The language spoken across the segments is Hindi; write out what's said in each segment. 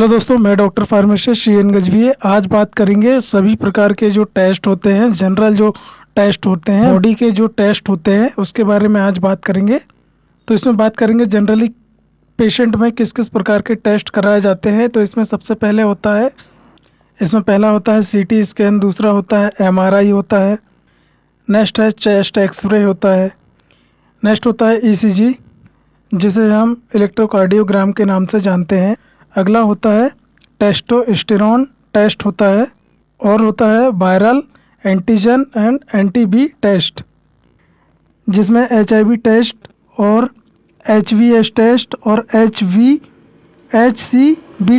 हेलो दोस्तों, मैं डॉक्टर फार्मासिस्ट सी एन गजबी। आज बात करेंगे सभी प्रकार के जो टेस्ट होते हैं, जनरल जो टेस्ट होते हैं, बॉडी के जो टेस्ट होते हैं उसके बारे में आज बात करेंगे। तो इसमें बात करेंगे जनरली पेशेंट में किस किस प्रकार के टेस्ट कराए जाते हैं। तो इसमें सबसे पहले होता है, इसमें पहला होता है सीटी स्कैन, दूसरा होता है एमआरआई होता है, नेक्स्ट है चेस्ट एक्सरे होता है, नेक्स्ट होता है ईसीजी जिसे हम इलेक्ट्रोकार्डियोग्राम के नाम से जानते हैं। अगला होता है टेस्टोस्टेरोन टेस्ट होता है, और होता है वायरल एंटीजन एंड एंटीबी टेस्ट जिसमें एचआईवी टेस्ट और एचवीएस टेस्ट और एचसीबी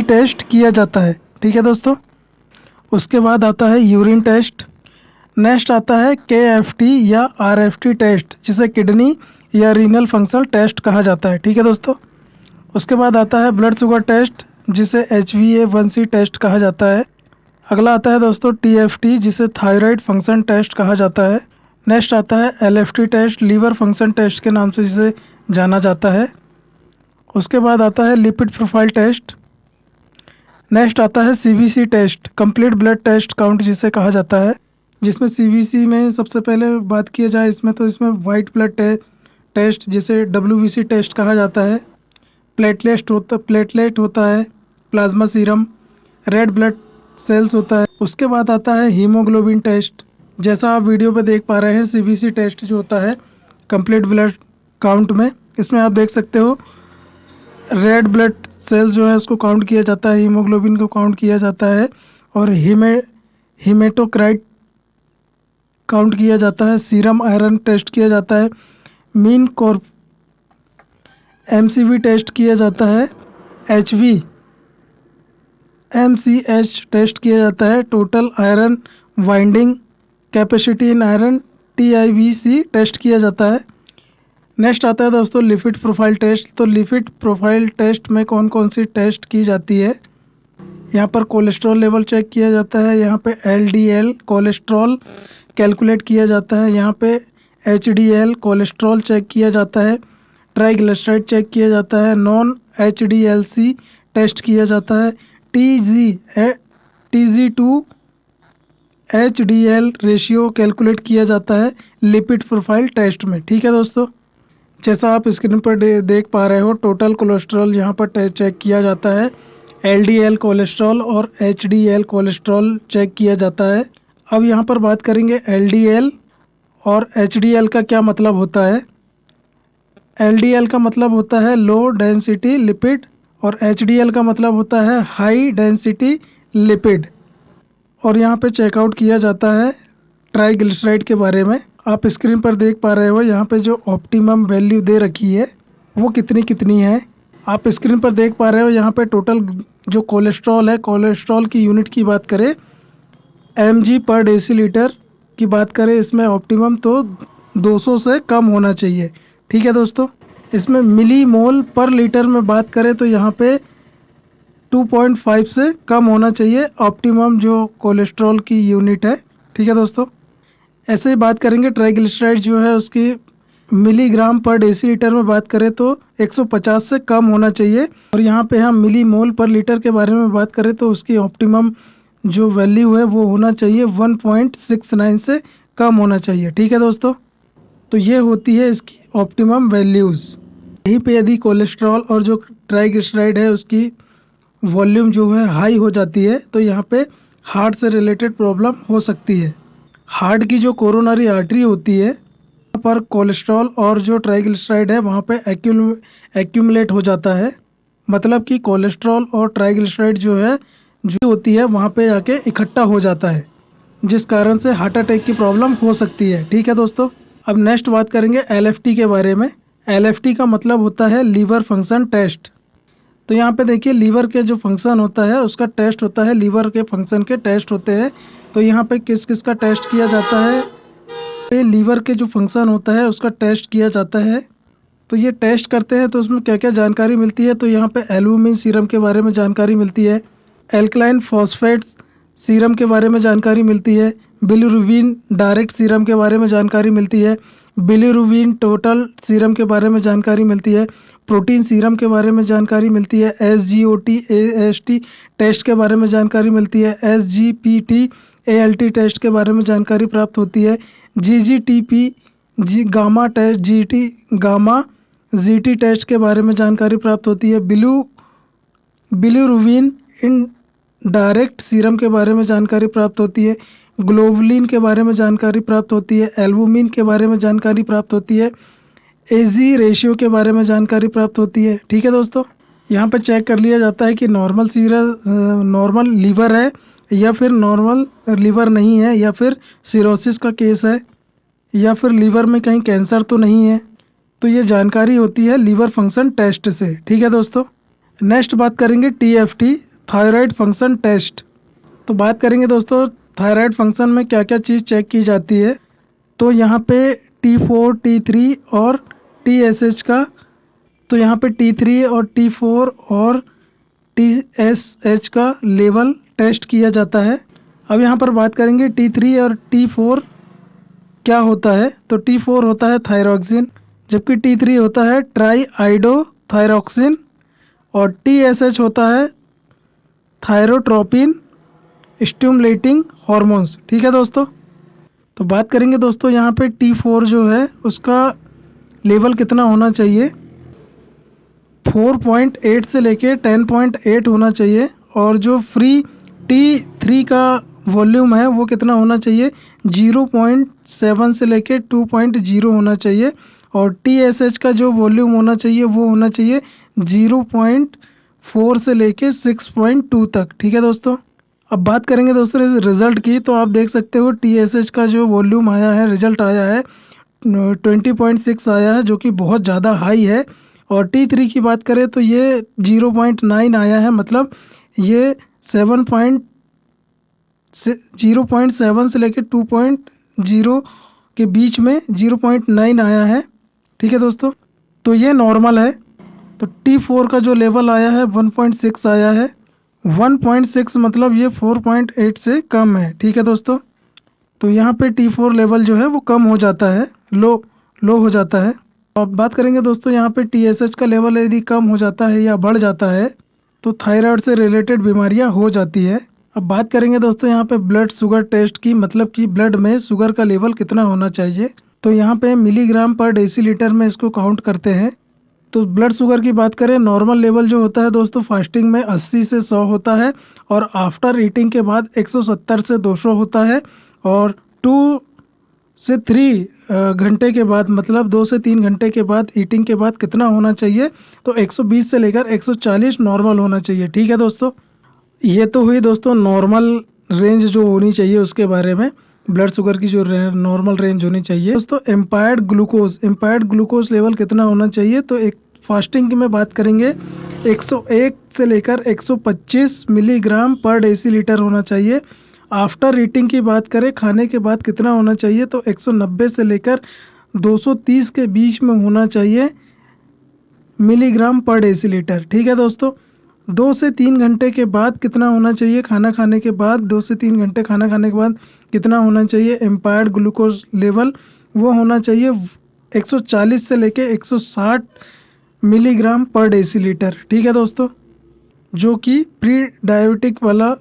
टेस्ट किया जाता है। ठीक है दोस्तों। उसके बाद आता है यूरिन टेस्ट। नेक्स्ट आता है केएफटी या आरएफटी टेस्ट जिसे किडनी या रीनल फंक्शन टेस्ट कहा जाता है। ठीक है दोस्तों। उसके बाद आता है ब्लड शुगर टेस्ट जिसे HbA1c टेस्ट कहा जाता है। अगला आता है दोस्तों TFT जिसे थायराइड फंक्शन टेस्ट कहा जाता है। नेक्स्ट आता है LFT test, liver function test के नाम से जिसे जाना जाता है। उसके बाद आता है लिपिड प्रोफाइल टेस्ट। नेक्स्ट आता है CBC test, complete blood test count जिसे कहा जाता है, जिसमें CBC में सबसे पहले बात किया जाए इसमें वाइट ब्लड टेस्ट जिसे WBC टेस्ट कहा जाता है, प्लेटलेट होता है, plasma serum, red blood cells होता है। उसके बाद आता है हीमोग्लोबिन टेस्ट। जैसा आप वीडियो पे देख पा रहे हैं, CBC टेस्ट जो होता है कंप्लीट ब्लड काउंट में, इसमें आप देख सकते हो रेड ब्लड सेल्स जो है उसको काउंट किया जाता है, हीमोग्लोबिन को काउंट किया जाता है, और हीमेटोक्राइट काउंट किया जाता है, सीरम आयरन टेस्ट किया जाता है, मीन कॉर्प MCV टेस्ट किया जाता है, HV/MCH टेस्ट किया जाता है, total iron binding capacity in iron TIVC test किया जाता है। नेक्स्ट आता है दोस्तों लिपिड प्रोफाइल टेस्ट। तो लिपिड प्रोफाइल टेस्ट में कौन कौन सी टेस्ट की जाती है, यहाँ पर कोलेस्ट्रॉल लेवल चेक किया जाता है, यहाँ पे LDL कोलेस्ट्रॉल कैलकुलेट किया जाता है, यहाँ पे HDL कोलेस्ट्रॉल चेक किया जाता है, ट्राइग्लिसराइड चेक किया जाता है, नॉन HDLC टेस्ट किया जाता है, TG to HDL ratio calculate किया जाता है लिपिड प्रोफाइल टेस्ट में। ठीक है दोस्तों। जैसा आप स्क्रीन पर देख पा रहे हो, टोटल कोलेस्ट्रॉल यहाँ पर चेक किया जाता है, LDL कोलेस्ट्रॉल और HDL कोलेस्ट्रॉल चेक किया जाता है। अब यहाँ पर बात करेंगे LDL और HDL का क्या मतलब होता है। LDL का मतलब होता है लो डेंसिटी लिपिड और HDL का मतलब होता है हाई डेंसिटी लिपिड। और यहाँ पे चेकआउट किया जाता है ट्राइग्लिसराइड के बारे में। आप स्क्रीन पर देख पा रहे हो, यहाँ पे जो ऑप्टिमम वैल्यू दे रखी है वो कितनी है। आप स्क्रीन पर देख पा रहे हो, यहाँ पे टोटल जो कोलेस्ट्रॉल है, कोलेस्ट्रॉल की यूनिट की बात करें, mg/डेसीलीटर की बात करें, इसमें ऑप्टिमम तो 200 से कम होना चाहिए। ठीक है दोस्तों। इसमें मिलीमोल पर लीटर में बात करें तो यहाँ पे 2.5 से कम होना चाहिए ऑप्टिमम जो कोलेस्ट्रॉल की यूनिट है। ठीक है दोस्तों। ऐसे ही बात करेंगे ट्राइग्लिसराइड जो है उसकी मिलीग्राम पर डेसीलीटर में बात करें तो 150 से कम होना चाहिए, और यहाँ पे हम मिलीमोल पर लीटर के बारे में बात करें तो उसकी ऑप्टिमम जो वैल्यू है वो होना चाहिए 1.69 से कम होना चाहिए। ठीक है दोस्तों। तो ये होती है इसकी ऑप्टिमम वैल्यूज़। यहीं पे यदि कोलेस्ट्रॉल और जो ट्राइग्लिसराइड है उसकी वॉल्यूम जो है हाई हो जाती है तो यहाँ पे हार्ट से रिलेटेड प्रॉब्लम हो सकती है। हार्ट की जो कोरोनरी आर्टरी होती है, वहाँ पर कोलेस्ट्रॉल और जो ट्राइग्लिसराइड है वहाँ पे एक्यूमुलेट हो जाता है। मतलब कि कोलेस्ट्रॉल और ट्राइग्लिसराइड जो है जो होती है वहाँ पे आके इकट्ठा हो जाता है, जिस कारण से हार्ट अटैक की प्रॉब्लम हो सकती है। ठीक है दोस्तों। अब नेक्स्ट बात करेंगे LFT के बारे में। LFT का मतलब होता है लीवर फंक्शन टेस्ट। तो यहाँ पे देखिए लीवर के जो फंक्शन होता है उसका टेस्ट होता है, लीवर के फंक्शन के टेस्ट होते हैं। तो यहाँ पे किस किस का टेस्ट किया जाता है, ये लीवर के जो फंक्शन होता है उसका टेस्ट किया जाता है। तो ये टेस्ट करते हैं तो उसमें क्या क्या जानकारी मिलती है, तो यहाँ पे एल्बुमिन सीरम के बारे में जानकारी मिलती है, एल्कलाइन फॉस्फेट्स सीरम के बारे में जानकारी मिलती है, बिलिरुबिन डायरेक्ट सीरम के बारे में जानकारी मिलती है, बिलिरुबिन टोटल सीरम के बारे में जानकारी मिलती है, प्रोटीन सीरम के बारे में जानकारी मिलती है, SGOT AST टेस्ट के बारे में जानकारी मिलती है, SGPT ALT टेस्ट के बारे में जानकारी प्राप्त होती है, GGTP gamma test GT gamma GT test के बारे में जानकारी प्राप्त होती है, बिलीरुबिन इन डायरेक्ट सीरम के बारे में जानकारी प्राप्त होती है, ग्लोबुलिन के बारे में जानकारी प्राप्त होती है, एल्बुमिन के बारे में जानकारी प्राप्त होती है, एजी रेशियो के बारे में जानकारी प्राप्त होती है। ठीक है दोस्तों, यहाँ पर चेक कर लिया जाता है कि नॉर्मल लीवर है या फिर नॉर्मल लीवर नहीं है, या फिर सिरोसिस का केस है, या फिर लीवर में कहीं कैंसर तो नहीं है। तो ये जानकारी होती है लीवर फंक्शन टेस्ट से। ठीक है दोस्तों, नेक्स्ट बात करेंगे TFT थायराइड फंक्शन टेस्ट। तो बात करेंगे दोस्तों थायराइड फंक्शन में क्या क्या चीज़ चेक की जाती है। तो यहाँ पे T4 T3 और TSH का, तो यहाँ पे T3 और T4 और TSH का लेवल टेस्ट किया जाता है। अब यहाँ पर बात करेंगे T3 और T4 क्या होता है। तो T4 होता है थायरॉक्सिन, जबकि T3 होता है ट्राई आइडोथायरॉक्सिन, और TSH होता है थायरोट्रोपिन स्टिमुलेटिंग हॉर्मोन्स। ठीक है दोस्तों, तो बात करेंगे दोस्तों यहाँ पे T4 जो है उसका लेवल कितना होना चाहिए। 4.8 से लेके 10.8 होना चाहिए, और जो फ्री T3 का वॉल्यूम है वो कितना होना चाहिए, 0.7 से लेके 2.0 होना चाहिए, और TSH का जो वॉल्यूम होना चाहिए वो होना चाहिए 0.4 से लेके 6.2 तक। ठीक है दोस्तों, अब बात करेंगे दोस्तों रिजल्ट की। तो आप देख सकते हो TSH का जो वॉल्यूम आया है, रिजल्ट आया है 20.6 आया है, जो कि बहुत ज़्यादा हाई है। और T3 की बात करें तो ये 0.9 आया है, मतलब ये 0.7 से लेकर 2.0 के बीच में 0.9 आया है। ठीक है दोस्तों, तो ये नॉर्मल है। तो T4 का जो लेवल आया है 1.6 आया है। 1.6 मतलब ये 4.8 से कम है। ठीक है दोस्तों, तो यहाँ पे T4 लेवल जो है वो कम हो जाता है, लो हो जाता है। अब बात करेंगे दोस्तों यहाँ पे TSH का लेवल यदि कम हो जाता है या बढ़ जाता है तो थायराइड से रिलेटेड बीमारियाँ हो जाती है। अब बात करेंगे दोस्तों यहाँ पे ब्लड शुगर टेस्ट की, मतलब कि ब्लड में शुगर का लेवल कितना होना चाहिए। तो यहाँ पे मिलीग्राम पर डेसीलीटर में इसको काउंट करते हैं। तो ब्लड शुगर की बात करें, नॉर्मल लेवल जो होता है दोस्तों फास्टिंग में 80 से 100 होता है, और आफ्टर ईटिंग के बाद 170 से 200 होता है, और 2 से 3 घंटे के बाद, मतलब 2 से 3 घंटे के बाद ईटिंग के बाद कितना होना चाहिए, तो 120 से लेकर 140 नॉर्मल होना चाहिए। ठीक है दोस्तों, ये तो हुई दोस्तों नॉर्मल रेंज जो होनी चाहिए उसके बारे में, ब्लड शुगर की जो नॉर्मल रेंज होनी चाहिए। दोस्तों एम्पायर्ड ग्लूकोज लेवल कितना होना चाहिए। तो एक फास्टिंग की में बात करेंगे 101 से लेकर 125 मिलीग्राम पर डेसीलीटर होना चाहिए। आफ्टर ईटिंग की बात करें, खाने के बाद कितना होना चाहिए, तो 190 से लेकर 230 के बीच में होना चाहिए मिलीग्राम पर डेसीलीटर। ठीक है दोस्तों, 2 से 3 घंटे के बाद कितना होना चाहिए, खाना खाने के बाद 2 से 3 घंटे खाना खाने के बाद कितना होना चाहिए एम्पायर्ड ग्लूकोज लेवल, वो होना चाहिए 140 से लेके 160 मिलीग्राम पर डेसीलीटर। ठीक है दोस्तों, जो कि प्री डायबिटिक वाला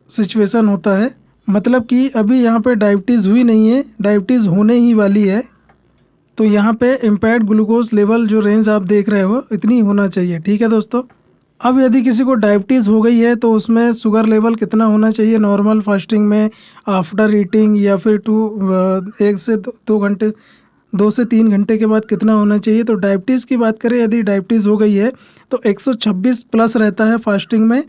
सिचुएशन होता है, मतलब कि अभी यहाँ पे डायबिटीज़ हुई नहीं है, डायबिटीज़ होने ही वाली है। तो यहाँ पे इम्पेयर्ड ग्लूकोज लेवल जो रेंज आप देख रहे हो इतनी होना चाहिए। ठीक है दोस्तों, अब यदि किसी को डायबिटीज़ हो गई है तो उसमें शुगर लेवल कितना होना चाहिए नॉर्मल फास्टिंग में, आफ्टर ईटिंग, या फिर 2 से 3 घंटे के बाद कितना होना चाहिए। तो डायबिटीज़ की बात करें, यदि डायबिटीज़ हो गई है तो 126 प्लस रहता है फास्टिंग में,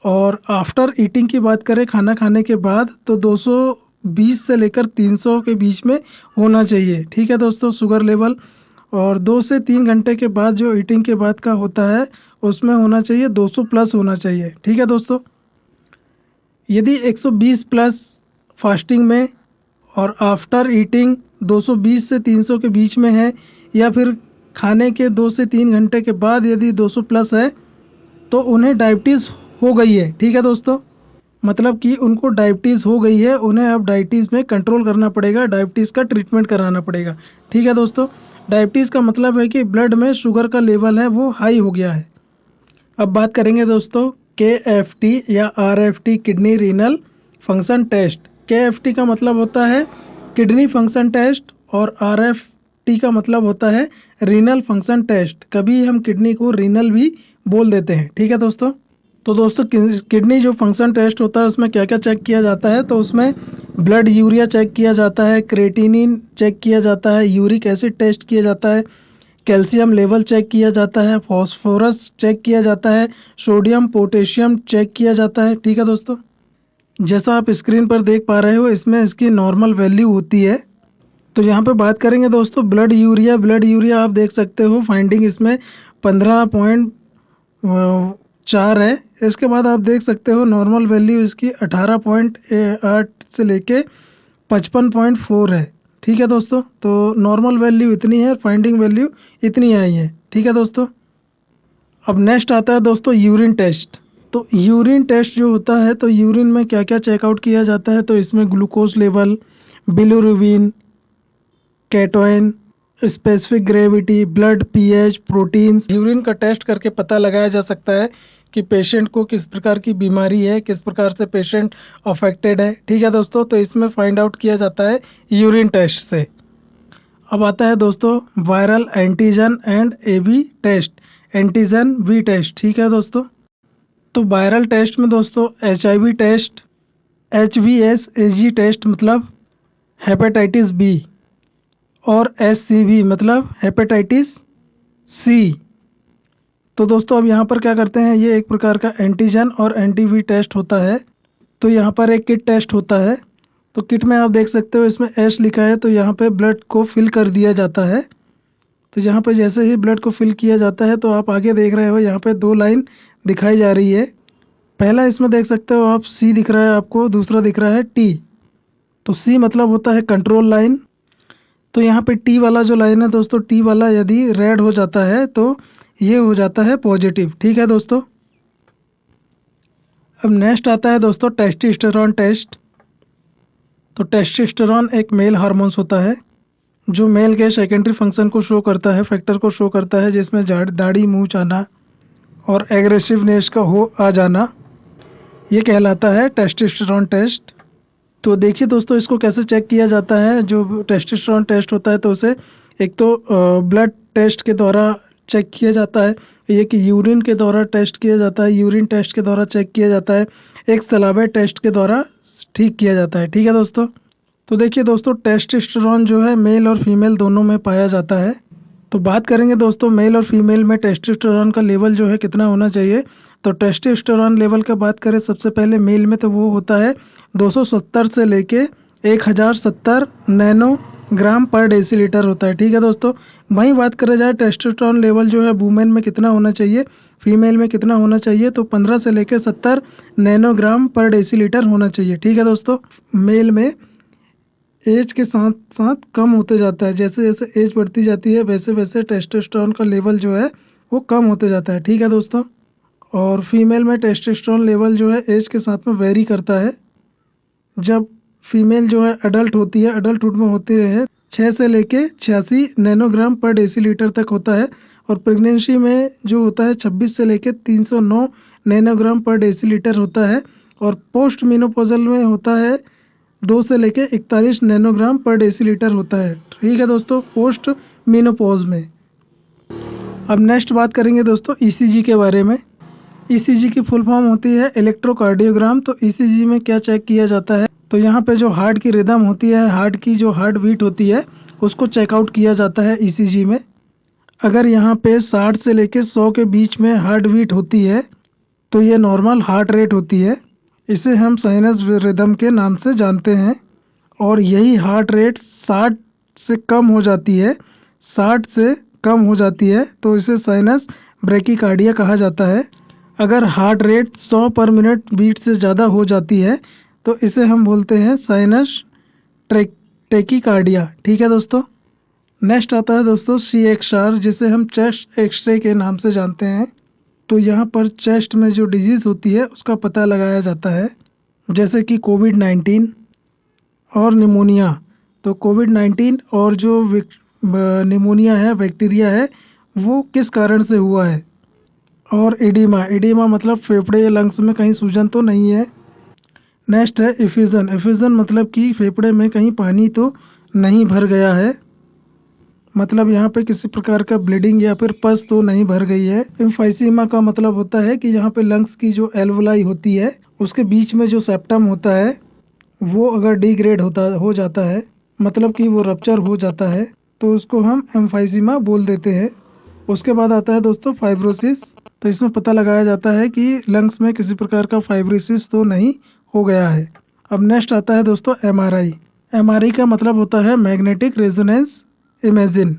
और आफ्टर ईटिंग की बात करें खाना खाने के बाद तो 220 से लेकर 300 के बीच में होना चाहिए। ठीक है दोस्तों शुगर लेवल, और 2 से 3 घंटे के बाद जो ईटिंग के बाद का होता है उसमें होना चाहिए 200 प्लस होना चाहिए। ठीक है दोस्तों, यदि 120 प्लस फास्टिंग में और आफ्टर ईटिंग 220 से 300 के बीच में है, या फिर खाने के 2 से 3 घंटे के बाद यदि 200 प्लस है तो उन्हें डायबिटीज़ हो गई है। ठीक है दोस्तों, मतलब कि उनको डायबिटीज़ हो गई है, उन्हें अब डायबिटीज़ में कंट्रोल करना पड़ेगा, डायबिटीज़ का ट्रीटमेंट कराना पड़ेगा। ठीक है दोस्तों, डायबिटीज़ का मतलब है कि ब्लड में शुगर का लेवल है वो हाई हो गया है। अब बात करेंगे दोस्तों KFT या RFT kidney renal function test. KFT का मतलब होता है किडनी फंक्शन टेस्ट और RFT का मतलब होता है रीनल फंक्शन टेस्ट। कभी हम किडनी को रीनल भी बोल देते हैं, ठीक है दोस्तों। तो दोस्तों किडनी जो फंक्शन टेस्ट होता है उसमें क्या क्या चेक किया जाता है, तो उसमें ब्लड यूरिया चेक किया जाता है, क्रेटिनिन चेक किया जाता है, यूरिक एसिड टेस्ट किया जाता है, कैल्शियम लेवल चेक किया जाता है, फास्फोरस चेक किया जाता है, सोडियम पोटेशियम चेक किया जाता है, ठीक है दोस्तों। जैसा आप स्क्रीन पर देख पा रहे हो इसमें इसकी नॉर्मल वैल्यू होती है। तो यहाँ पे बात करेंगे दोस्तों ब्लड यूरिया आप देख सकते हो फाइंडिंग इसमें 15.4 है। इसके बाद आप देख सकते हो नॉर्मल वैल्यू इसकी 18.8 से लेके 55.4 है, ठीक है दोस्तों। तो नॉर्मल वैल्यू इतनी है, फाइंडिंग वैल्यू इतनी आई है, ठीक है दोस्तों। अब नेक्स्ट आता है दोस्तों यूरिन टेस्ट। तो यूरिन टेस्ट जो होता है तो यूरिन में क्या क्या चेकआउट किया जाता है, तो इसमें glucose level, bilirubin, ketone, specific gravity, blood pH, proteins. Urine का टेस्ट करके पता लगाया जा सकता है कि पेशेंट को किस प्रकार की बीमारी है, किस प्रकार से पेशेंट अफेक्टेड है, ठीक है दोस्तों। तो इसमें फाइंड आउट किया जाता है यूरिन टेस्ट से। अब आता है दोस्तों viral antigen and AV test, antigen V test, ठीक है दोस्तों। तो वायरल टेस्ट में दोस्तों HIV टेस्ट, HVS-AG टेस्ट मतलब हेपेटाइटिस बी, और SCV मतलब हेपेटाइटिस सी। तो दोस्तों अब यहाँ पर क्या करते हैं, ये एक प्रकार का एंटीजन और एंटीवी टेस्ट होता है। तो यहाँ पर एक किट टेस्ट होता है। तो किट में आप देख सकते हो इसमें S लिखा है, तो यहाँ पे ब्लड को फिल कर दिया जाता है। तो यहाँ पे जैसे ही ब्लड को फिल किया जाता है तो आप आगे देख रहे हो यहाँ पे 2 लाइन दिखाई जा रही है। पहला इसमें देख सकते हो आप C दिख रहा है आपको, दूसरा दिख रहा है T। तो C मतलब होता है कंट्रोल लाइन। तो यहाँ पे T वाला जो लाइन है दोस्तों, T वाला यदि रेड हो जाता है तो ये हो जाता है पॉजिटिव, ठीक है दोस्तों। अब नेक्स्ट आता है दोस्तों टेस्टोस्टेरोन टेस्ट। तो टेस्टोस्टेरोन एक मेल हार्मोन्स होता है जो मेल के सेकेंडरी फंक्शन को शो करता है, फैक्टर को शो करता है, जिसमें दाढ़ी मूंछ आना और एग्रेसिवनेस का हो आ जाना, ये कहलाता है टेस्टोस्टेरोन टेस्ट। तो देखिए दोस्तों इसको कैसे चेक किया जाता है। जो टेस्टोस्टेरोन टेस्ट होता है तो उसे एक तो ब्लड टेस्ट के द्वारा चेक किया जाता है, एक यूरिन के द्वारा टेस्ट किया जाता है, यूरिन टेस्ट के द्वारा चेक किया जाता है, एक सलावे टेस्ट के द्वारा ठीक किया जाता है, ठीक है दोस्तों। तो देखिए दोस्तों टेस्टोस्टेरोन जो है मेल और फीमेल दोनों में पाया जाता है। तो बात करेंगे दोस्तों मेल और फीमेल में टेस्टोस्टेरोन का लेवल जो है कितना होना चाहिए। तो टेस्टोस्टेरोन लेवल का बात करें सबसे पहले मेल में तो वो होता है 270 से लेके 1070 नैनोग्राम पर डेसीलीटर होता है, ठीक है दोस्तों। वहीं बात करें जाए टेस्टोस्टेरोन लेवल जो है वुमेन में कितना होना चाहिए, फीमेल में कितना होना चाहिए, तो 15 से लेके 70 नैनोग्राम पर डेसीलीटर होना चाहिए, ठीक है दोस्तों। मेल में एज के साथ साथ कम होते जाता है, जैसे जैसे एज बढ़ती जाती है वैसे वैसे टेस्टोस्टेरोन का लेवल जो है वो कम होते जाता है, ठीक है दोस्तों। और फीमेल में टेस्टोस्टेरोन लेवल जो है एज के साथ में वेरी करता है। जब फीमेल जो है अडल्ट होती है, अडल्टहुड में होती रहे 6 से लेके 86 नैनोग्राम पर डेसीलीटर तक होता है। और प्रेगनेंसी में जो होता है 26 से लेके 309 नैनोग्राम पर डेसीलीटर होता है। और पोस्ट मेनोपॉजल में होता है 2 से लेके 41 नैनोग्राम पर डेसीलीटर होता है, ठीक है दोस्तों, पोस्ट मेनोपॉज में। अब नेक्स्ट बात करेंगे दोस्तों ECG के बारे में। ECG की फुल फॉर्म होती है इलेक्ट्रोकार्डियोग्राम। तो ECG में क्या चेक किया जाता है, तो यहाँ पे जो हार्ट की रिदम होती है, हार्ट की जो हार्ट बीट होती है उसको चेकआउट किया जाता है ECG में। अगर यहाँ पे 60 से लेके 100 के बीच में हार्ट बीट होती है तो ये नॉर्मल हार्ट रेट होती है, इसे हम साइनस रिदम के नाम से जानते हैं। और यही हार्ट रेट 60 से कम हो जाती है, 60 से कम हो जाती है तो इसे साइनस ब्रेकिकार्डिया कहा जाता है। अगर हार्ट रेट 100 पर मिनट बीट से ज़्यादा हो जाती है तो इसे हम बोलते हैं साइनस टेकिकार्डिया, ठीक है दोस्तों। नेक्स्ट आता है दोस्तों CXR, जिसे हम चेस्ट एक्सरे के नाम से जानते हैं। तो यहाँ पर चेस्ट में जो डिजीज़ होती है उसका पता लगाया जाता है, जैसे कि कोविड-19 और निमोनिया। तो कोविड-19 और जो निमोनिया है, बैक्टीरिया है, वो किस कारण से हुआ है। और एडिमा, एडिमा मतलब फेफड़े या लंग्स में कहीं सूजन तो नहीं है। नेक्स्ट है एफिजन, एफिजन मतलब कि फेफड़े में कहीं पानी तो नहीं भर गया है, मतलब यहाँ पे किसी प्रकार का ब्लीडिंग या फिर पस तो नहीं भर गई है। एम्फाइसीमा का मतलब होता है कि यहाँ पे लंग्स की जो एल्वोलाई होती है उसके बीच में जो सेप्टम होता है वो अगर डिग्रेड हो जाता है, मतलब कि वो रप्चर हो जाता है, तो उसको हम एम्फाइसीमा बोल देते हैं। उसके बाद आता है दोस्तों फाइब्रोसिस। तो इसमें पता लगाया जाता है कि लंग्स में किसी प्रकार का फाइब्रोसिस तो नहीं हो गया है। अब नेक्स्ट आता है दोस्तों एमआरआई। एमआरआई का मतलब होता है मैग्नेटिक रेजोनेंस इमेजिंग।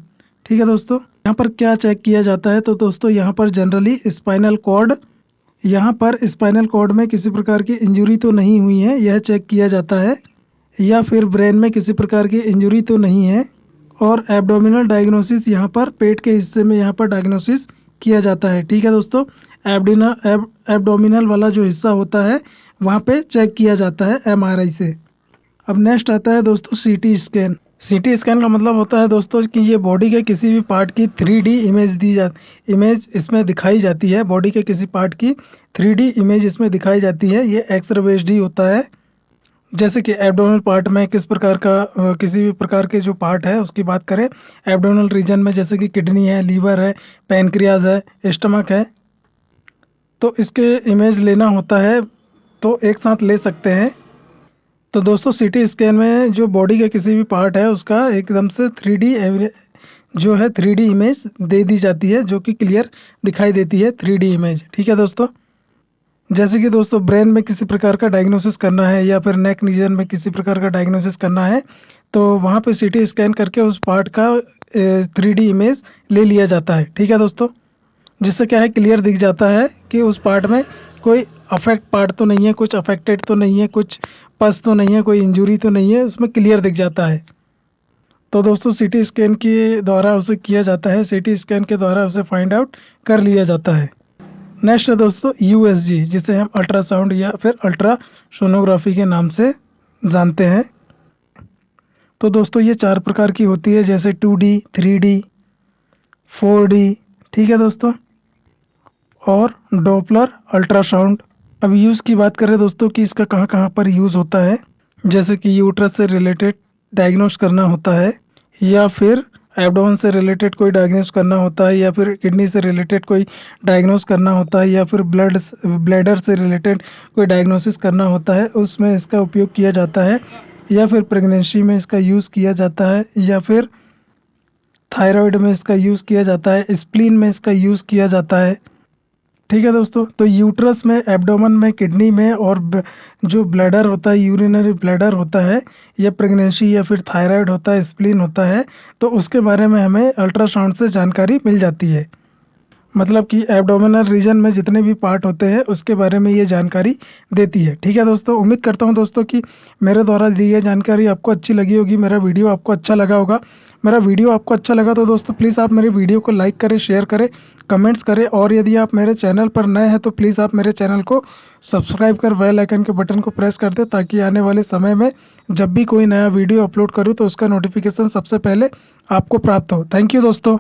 ठीक है दोस्तों, यहाँ पर क्या चेक किया जाता है, तो दोस्तों यहाँ पर जनरली स्पाइनल कॉर्ड, यहाँ पर स्पाइनल कॉर्ड में किसी प्रकार की इंजरी तो नहीं हुई है, यह चेक किया जाता है, या फिर ब्रेन में किसी प्रकार की इंजरी तो नहीं है। और एब्डोमिनल डायग्नोसिस, यहाँ पर पेट के हिस्से में यहाँ पर डायग्नोसिस किया जाता है। ठीक है दोस्तों, एब्डोमिनल वाला जो हिस्सा होता है वहाँ पे चेक किया जाता है एमआरआई से। अब नेक्स्ट आता है दोस्तों सीटी स्कैन। सीटी स्कैन का मतलब होता है दोस्तों कि ये बॉडी के किसी भी पार्ट की 3D इमेज इसमें दिखाई जाती है। बॉडी के किसी पार्ट की 3D इमेज इसमें दिखाई जाती है। ये एक्स-रे बेस्ड ही होता है। जैसे कि एब्डोमिनल पार्ट में किस प्रकार का किसी भी प्रकार के जो पार्ट है उसकी बात करें, एब्डोमिनल रीजन में जैसे कि किडनी है, लीवर है, पैनक्रियाज है, स्टमक है, तो इसके इमेज लेना होता है तो एक साथ ले सकते हैं। तो दोस्तों सीटी स्कैन में जो बॉडी का किसी भी पार्ट है उसका एकदम से 3D इमेज दे दी जाती है, जो कि क्लियर दिखाई देती है 3D इमेज। ठीक है दोस्तों, जैसे कि दोस्तों ब्रेन में किसी प्रकार का डायग्नोसिस करना है या फिर नेक रीजन में किसी प्रकार का डायग्नोसिस करना है, तो वहाँ पे सीटी स्कैन करके उस पार्ट का 3D इमेज ले लिया जाता है। ठीक है दोस्तों, जिससे क्या है क्लियर दिख जाता है कि उस पार्ट में कोई अफेक्ट पार्ट तो नहीं है, कुछ अफेक्टेड तो नहीं है, कुछ पस तो नहीं है, कोई इंजरी तो नहीं है, उसमें क्लियर दिख जाता है। तो दोस्तों सीटी स्कैन के द्वारा उसे किया जाता है, सीटी स्कैन के द्वारा उसे फाइंड आउट कर लिया जाता है। नेक्स्ट है दोस्तों यूएसजी, जिसे हम अल्ट्रासाउंड या फिर अल्ट्रा सोनोग्राफी के नाम से जानते हैं। तो दोस्तों ये 4 प्रकार की होती है, जैसे 2D, 3D, 4D। ठीक है दोस्तों, और डॉपलर अल्ट्रासाउंड। अब यूज़ की बात करें दोस्तों कि इसका कहाँ कहाँ पर यूज़ होता है, जैसे कि यूट्रस से रिलेटेड डायग्नोस करना होता है, या फिर एब्डोमेन से रिलेटेड कोई डायग्नोस करना होता है, या फिर किडनी से रिलेटेड कोई डायग्नोस करना होता है, या फिर ब्लैडर से रिलेटेड कोई डायग्नोसिस करना होता है, उसमें इसका उपयोग किया जाता है, या फिर प्रेगनेंसी में इसका यूज़ किया जाता है, या फिर थायराइड में इसका यूज़ किया जाता है, स्प्लीन में इसका यूज़ किया जाता है। ठीक है दोस्तों, तो यूट्रस में, एब्डोमेन में, किडनी में, और जो ब्लैडर होता है, यूरिनरी ब्लैडर होता है, या प्रेगनेंसी या फिर थायराइड होता है, स्प्लीन होता है, तो उसके बारे में हमें अल्ट्रासाउंड से जानकारी मिल जाती है। मतलब कि एब्डोमिनल रीजन में जितने भी पार्ट होते हैं उसके बारे में ये जानकारी देती है। ठीक है दोस्तों, उम्मीद करता हूँ दोस्तों कि मेरे द्वारा दी गई जानकारी आपको अच्छी लगी होगी, मेरा वीडियो आपको अच्छा लगा होगा। मेरा वीडियो आपको अच्छा लगा तो दोस्तों प्लीज़ आप मेरे वीडियो को लाइक करें, शेयर करें, कमेंट्स करें, और यदि आप मेरे चैनल पर नए हैं तो प्लीज़ आप मेरे चैनल को सब्सक्राइब कर बेल आइकन के बटन को प्रेस कर दें, ताकि आने वाले समय में जब भी कोई नया वीडियो अपलोड करूँ तो उसका नोटिफिकेशन सबसे पहले आपको प्राप्त हो। थैंक यू दोस्तों।